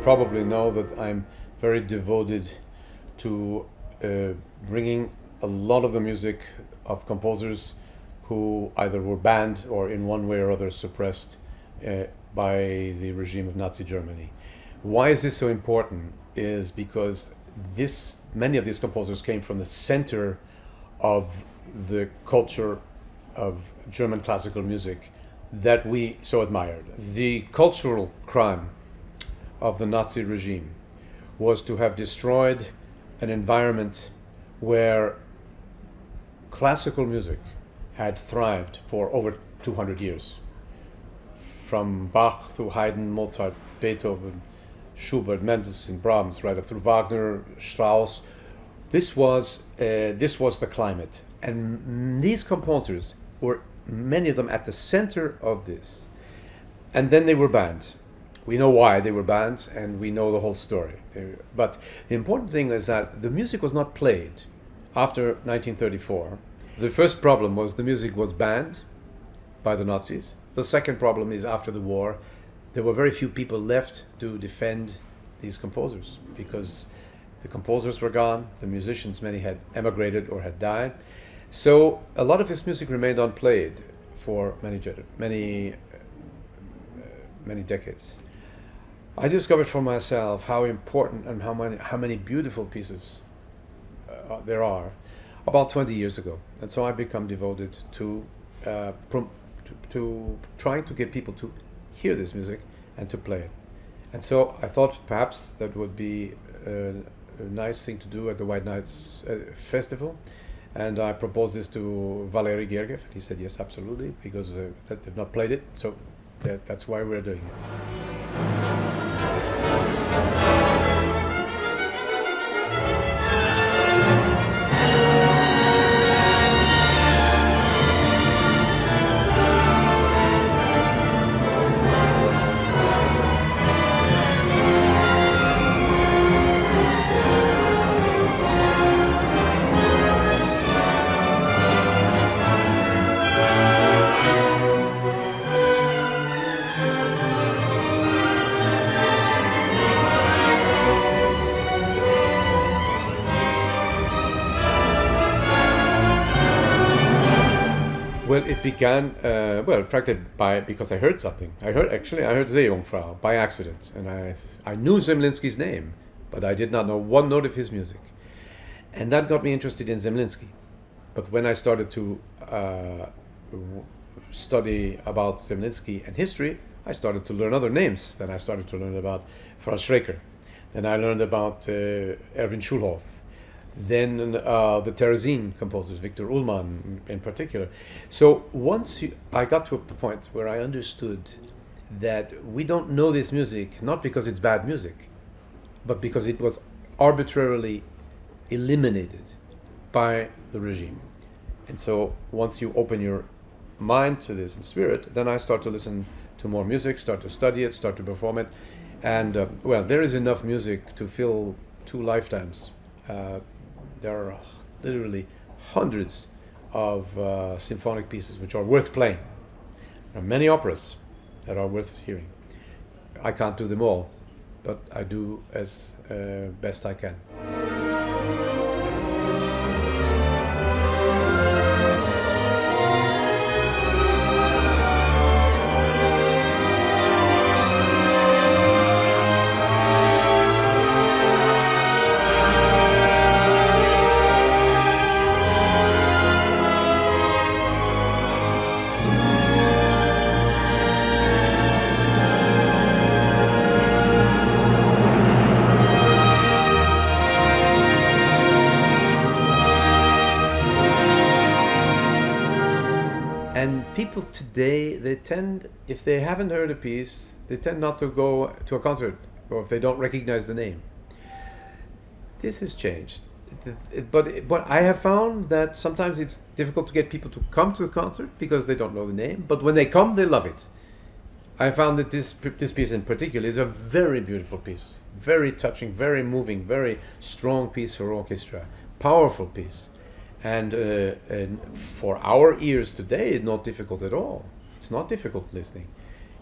probably know that I'm very devoted to bringing a lot of the music of composers who either were banned or in one way or other suppressed by the regime of Nazi Germany. Why is this so important? Is because many of these composers came from the center of the culture of German classical music that we so admired. The cultural crime of the Nazi regime was to have destroyed an environment where classical music had thrived for over 200 years. From Bach through Haydn, Mozart, Beethoven, Schubert, Mendelssohn, Brahms, right up through Wagner, Strauss. This was the climate. And these composers were, many of them, at the center of this. And then they were banned. We know why they were banned, and we know the whole story. But the important thing is that the music was not played after 1934. The first problem was the music was banned by the Nazis. The second problem is after the war, there were very few people left to defend these composers because the composers were gone, the musicians, many had emigrated or had died. So a lot of this music remained unplayed for many decades. I discovered for myself how important and how many beautiful pieces there are about 20 years ago, and so I become devoted to trying to get people to hear this music and to play it. And so I thought perhaps that would be a nice thing to do at the White Nights Festival, and I proposed this to Valery Gergiev. He said yes, absolutely, because they've not played it, so that's why we're doing it. Well, it began, frankly, because I heard something. I heard Seejungfrau by accident, and I knew Zemlinsky's name, but I did not know one note of his music. And that got me interested in Zemlinsky. But when I started to study about Zemlinsky and history, I started to learn other names. Then I started to learn about Franz Schreker. Then I learned about Erwin Schulhoff. Then the Terezin composers, Victor Ullmann in particular. So I got to a point where I understood that we don't know this music not because it's bad music, but because it was arbitrarily eliminated by the regime. And so once you open your mind to this in spirit, then I start to listen to more music, start to study it, start to perform it. And there is enough music to fill 2 lifetimes. There are literally hundreds of symphonic pieces which are worth playing. There are many operas that are worth hearing. I can't do them all, but I do as best I can. And people today, they tend, if they haven't heard a piece, they tend not to go to a concert, or if they don't recognize the name. This has changed. But I have found that sometimes it's difficult to get people to come to the concert because they don't know the name, but when they come, they love it. I found that this piece in particular is a very beautiful piece, very touching, very moving, very strong piece for orchestra, powerful piece. And for our ears today, it's not difficult at all. It's not difficult listening.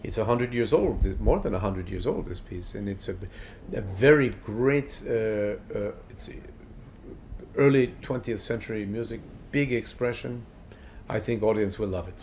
It's 100 years old, more than 100 years old. This piece, and it's a very great. It's early 20th century music, big expression. I think audience will love it.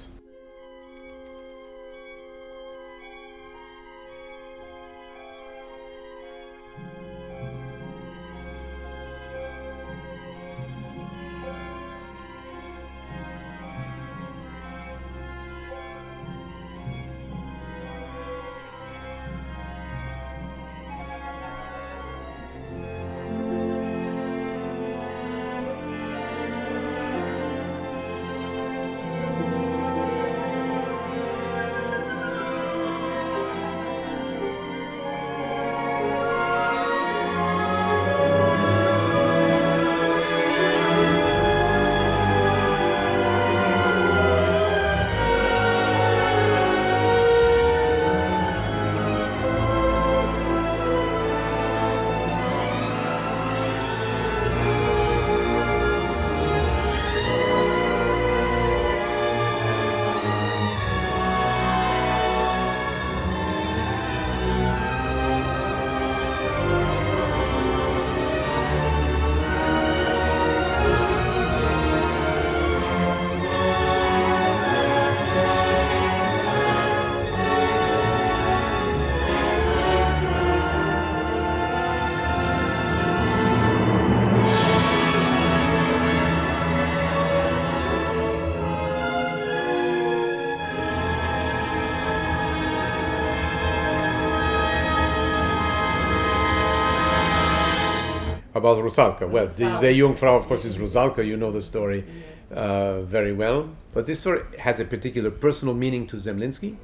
About Rusalka. Well, the Jungfrau, of course, is Rusalka. You know the story very well. But this story has a particular personal meaning to Zemlinsky,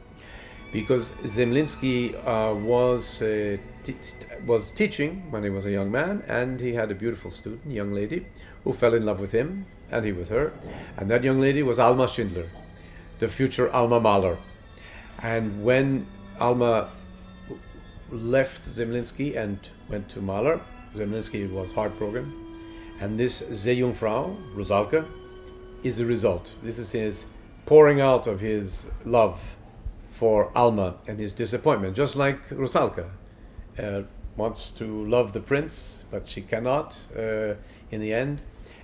because Zemlinsky was teaching when he was a young man, and he had a beautiful student, young lady, who fell in love with him, and he with her. And that young lady was Alma Schindler, the future Alma Mahler. And when Alma left Zemlinsky and went to Mahler, Zemlinsky was heartbroken, and this Seejungfrau, Rusalka, is the result. This is his pouring out of his love for Alma and his disappointment, just like Rusalka wants to love the prince, but she cannot in the end.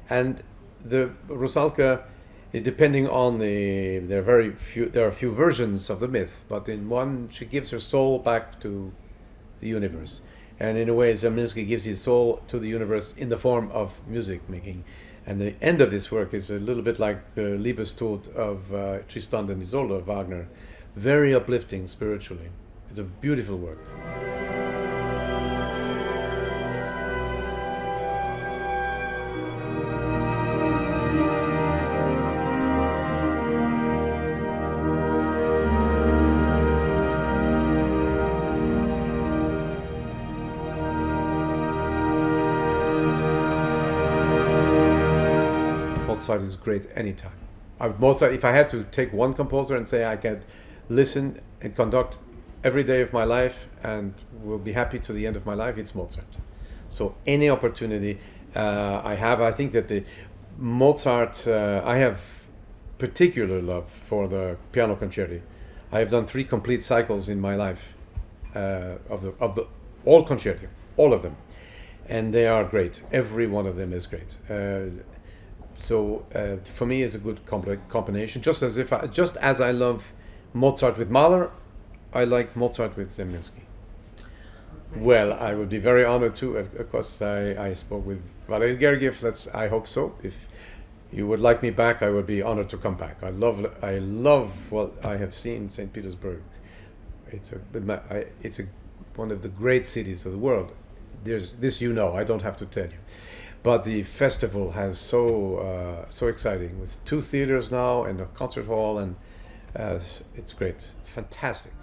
And the Rusalka, depending on there are a few versions of the myth, but in one she gives her soul back to the universe. And in a way, Zemlinsky gives his soul to the universe in the form of music making. And the end of this work is a little bit like Liebestod of Tristan and Isolde of Wagner. Very uplifting spiritually. It's a beautiful work. Mozart is great anytime. Mozart, if I had to take one composer and say I can listen and conduct every day of my life and will be happy to the end of my life, it's Mozart. So any opportunity I have, I think that the Mozart, I have particular love for the piano concerti. I have done 3 complete cycles in my life of the all concerti, all of them, and they are great. Every one of them is great. So for me, it's a good combination. Just as I love Mozart with Mahler, I like Mozart with Zemlinsky. Well, I would be very honored too. Of course, I spoke with Valery Gergiev. I hope so. If you would like me back, I would be honored to come back. I love what I have seen in St. Petersburg. It's one of the great cities of the world. There's this, I don't have to tell you. But the festival has so exciting, with 2 theaters now and a concert hall, and it's great. It's fantastic.